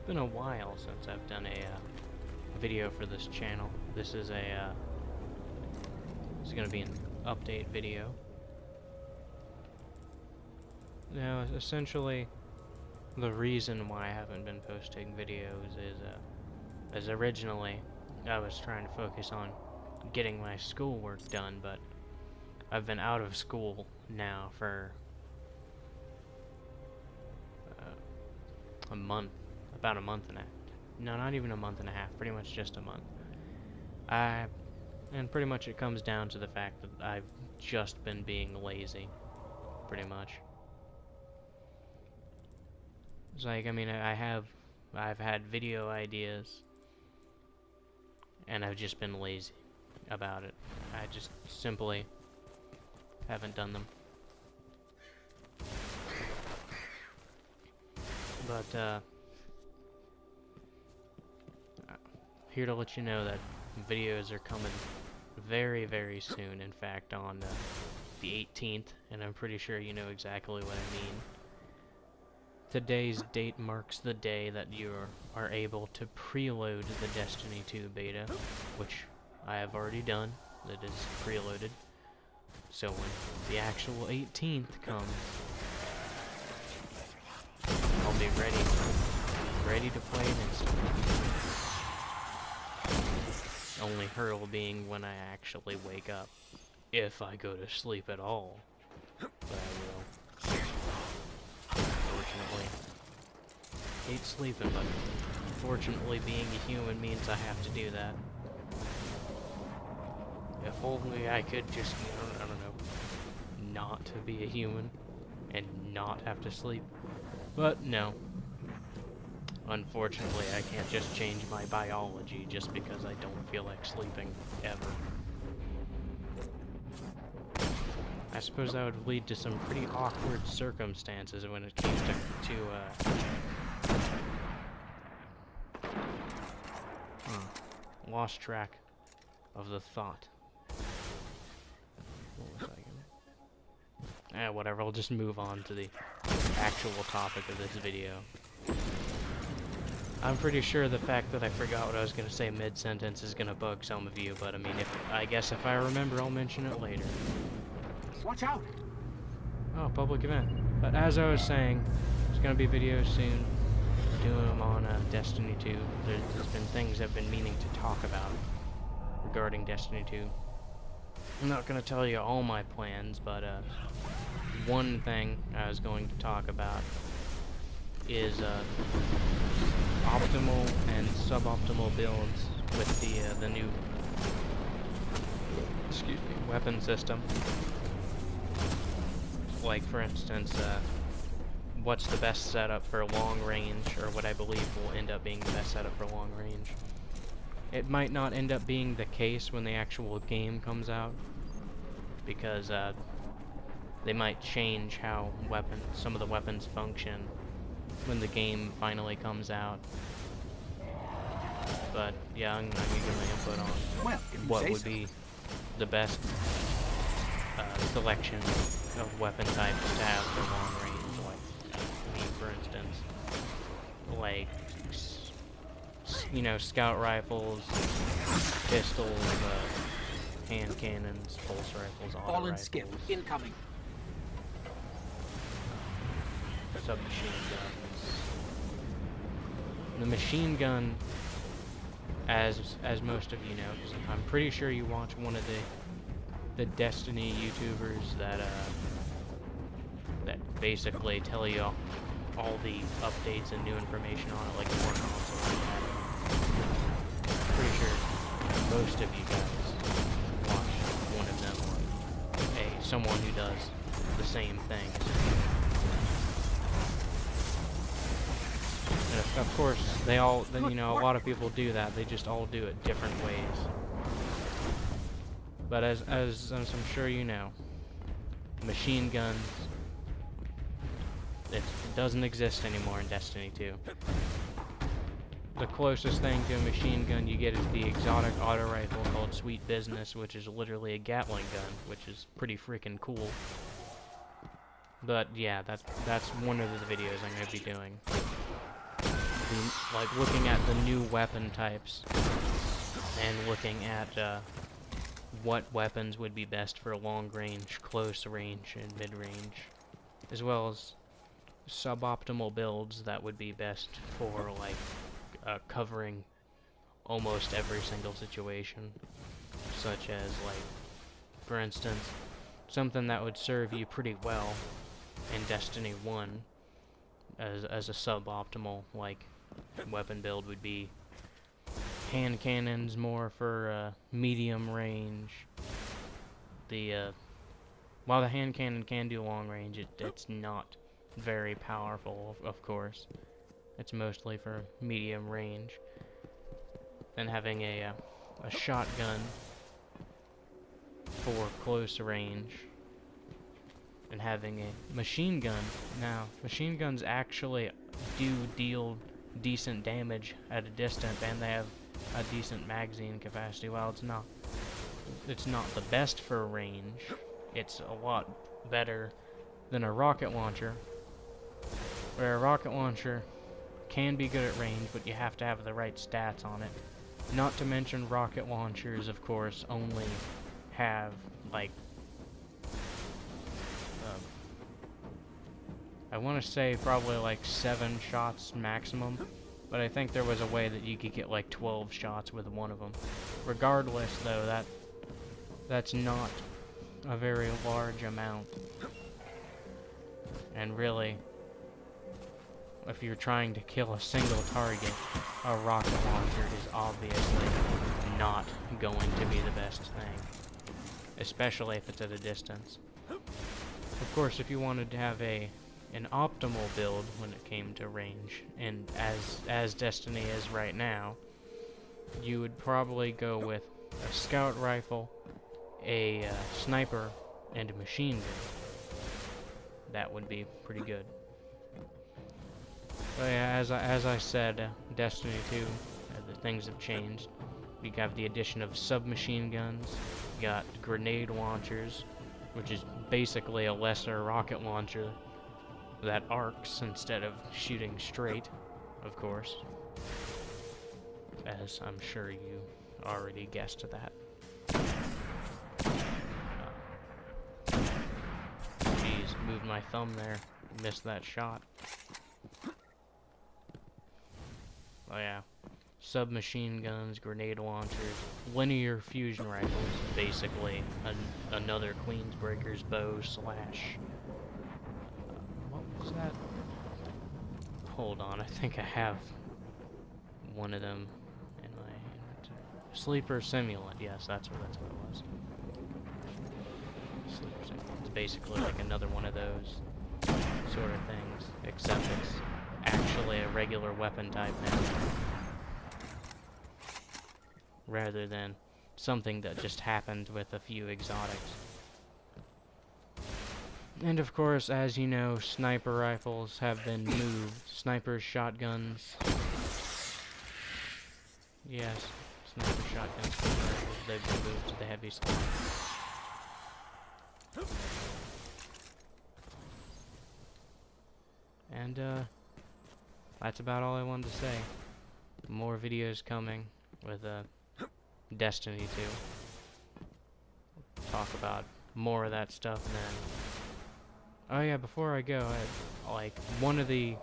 been a while since I've done a video for this channel. This is gonna be an update video. Now, essentially, the reason why I haven't been posting videos is originally I was trying to focus on getting my schoolwork done, but I've been out of school now for a month, about a month and a half. No, not even a month and a half, pretty much just a month. And pretty much it comes down to the fact that I've just been being lazy, pretty much. It's like, I mean, I've had video ideas, and I've just been lazy about it. I just simply haven't done them. But, here to let you know that videos are coming very, very soon. In fact, on the 18th, and I'm pretty sure you know exactly what I mean. Today's date marks the day that you are able to preload the Destiny 2 beta, which I have already done. It is preloaded. So when the actual 18th comes, I'll be ready to play it instantly. Only hurdle being when I actually wake up, if I go to sleep at all. But I will. Unfortunately. Hate sleeping, but unfortunately being a human means I have to do that. If only I could just, I don't know, not to be a human and not have to sleep. But no. Unfortunately, I can't just change my biology just because I don't feel like sleeping, ever. I suppose that would lead to some pretty awkward circumstances when it came to lost track of the thought. What was I gonna... whatever, I'll just move on to the actual topic of this video. I'm pretty sure the fact that I forgot what I was gonna say mid-sentence is gonna bug some of you, but I mean, I guess if I remember, I'll mention it later. Watch out! Oh, public event. But as I was saying, there's gonna be videos soon. Doing them on Destiny 2. There's been things I've been meaning to talk about regarding Destiny 2. I'm not gonna tell you all my plans, but one thing I was going to talk about is optimal and suboptimal builds with the new weapon system. Like, for instance, what's the best setup for long range, or what I believe will end up being the best setup for long range. It might not end up being the case when the actual game comes out, because they might change how some of the weapons function when the game finally comes out. But yeah, I'm gonna give my input on what would be the best selection of weapon types to have for long range. Like, I mean, for instance, like, you know, scout rifles, pistols, hand cannons, pulse rifles, auto Fallen rifles, skip incoming. Submachine guns. The machine gun, as most of you know, because I'm pretty sure you watch one of the Destiny YouTubers that basically tell you all the updates and new information on it, like more consoles and that. Pretty sure most of you guys watch one of them, or someone who does the same thing. And of course, you know, a lot of people do that. They just all do it different ways. But as I'm sure you know, machine guns, it doesn't exist anymore in Destiny 2. The closest thing to a machine gun you get is the exotic auto rifle called Sweet Business, which is literally a Gatling gun, which is pretty freaking cool. But yeah, that's one of the videos I'm going to be doing. The like looking at the new weapon types and looking at what weapons would be best for long range, close range, and mid range, as well as suboptimal builds that would be best for like covering almost every single situation, such as like, for instance, something that would serve you pretty well in Destiny 1 as a suboptimal like weapon build would be hand cannons, more for medium range. While the hand cannon can do long range, it's not very powerful, of course. It's mostly for medium range. Then having a shotgun for close range, and having a machine gun. Now, machine guns actually do deal decent damage at a distance, and they have a decent magazine capacity. While it's not the best for range, it's a lot better than a rocket launcher, where a rocket launcher can be good at range, but you have to have the right stats on it. Not to mention rocket launchers, of course, only have like I want to say probably like 7 shots maximum, but I think there was a way that you could get like 12 shots with one of them. Regardless, though, that's not a very large amount. And really, if you're trying to kill a single target, a rocket launcher is obviously not going to be the best thing, especially if it's at a distance. Of course, if you wanted to have an optimal build when it came to range, and as Destiny is right now, you would probably go with a scout rifle, a sniper, and a machine gun. That would be pretty good. But yeah, as I said, Destiny 2, the things have changed. You have the addition of submachine guns, you got grenade launchers, which is basically a lesser rocket launcher that arcs instead of shooting straight, of course. As I'm sure you already guessed that. Jeez, moved my thumb there. Missed that shot. Oh yeah. Submachine guns, grenade launchers, linear fusion rifles, basically another Queensbreaker's bow slash... what was that? Hold on, I think I have one of them in my inventory. Sleeper Simulant, yes, that's what it was. Sleeper Simulant. It's basically like another one of those sort of things, except it's actually a regular weapon type now, rather than something that just happened with a few exotics. And of course, as you know, sniper rifles have been moved. Snipers, shotguns. Yes, sniper, shotguns, sniper rifles, they've been moved to the heavy slot. And that's about all I wanted to say. More videos coming with Destiny 2. Talk about more of that stuff then. Oh yeah, before I go, like one of the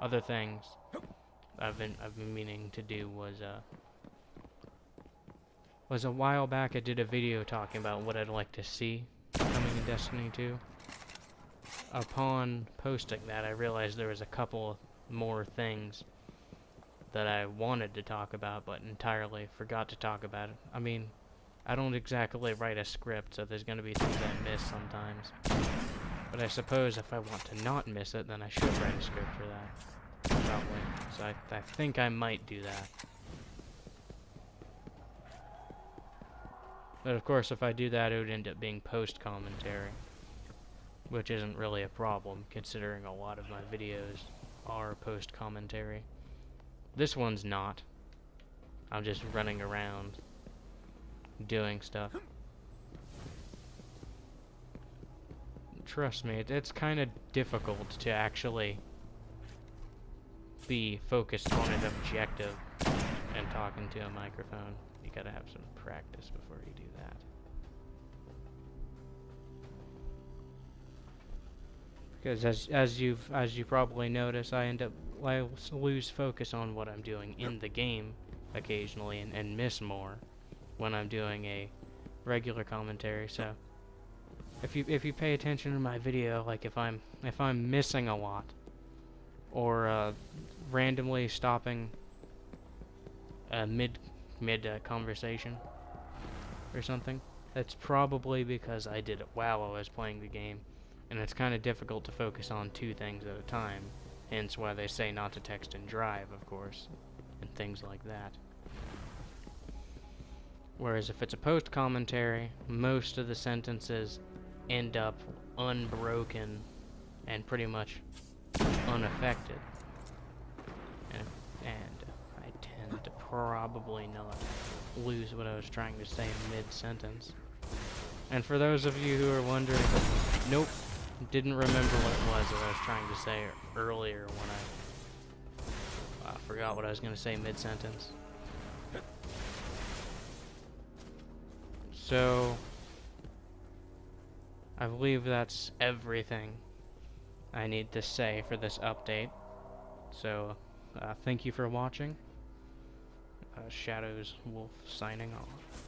other things I've been meaning to do was a while back I did a video talking about what I'd like to see coming in Destiny 2. Upon posting that, I realized there was a couple more things that I wanted to talk about, but entirely forgot to talk about it. I mean, I don't exactly write a script, so there's going to be things I miss sometimes. But I suppose if I want to not miss it, then I should write a script for that. Probably. So I think I might do that. But of course, if I do that, it would end up being post-commentary, which isn't really a problem, considering a lot of my videos are post-commentary. This one's not. I'm just running around doing stuff. Trust me, it's kind of difficult to actually be focused on an objective and talking to a microphone. You gotta have some practice before you do that. Because as you probably notice, I lose focus on what I'm doing in the game occasionally and miss more when I'm doing a regular commentary. So if you pay attention to my video, like if I'm missing a lot or randomly stopping mid conversation or something, that's probably because I did it while I was playing the game, and it's kind of difficult to focus on two things at a time, hence why they say not to text and drive, of course, and things like that. Whereas if it's a post commentary, most of the sentences end up unbroken and pretty much unaffected, and I tend to probably not lose what I was trying to say mid-sentence. And for those of you who are wondering, nope, didn't remember what it was that I was trying to say earlier when I forgot what I was going to say mid-sentence. So I believe that's everything I need to say for this update. So thank you for watching. Shadows Wolf signing off.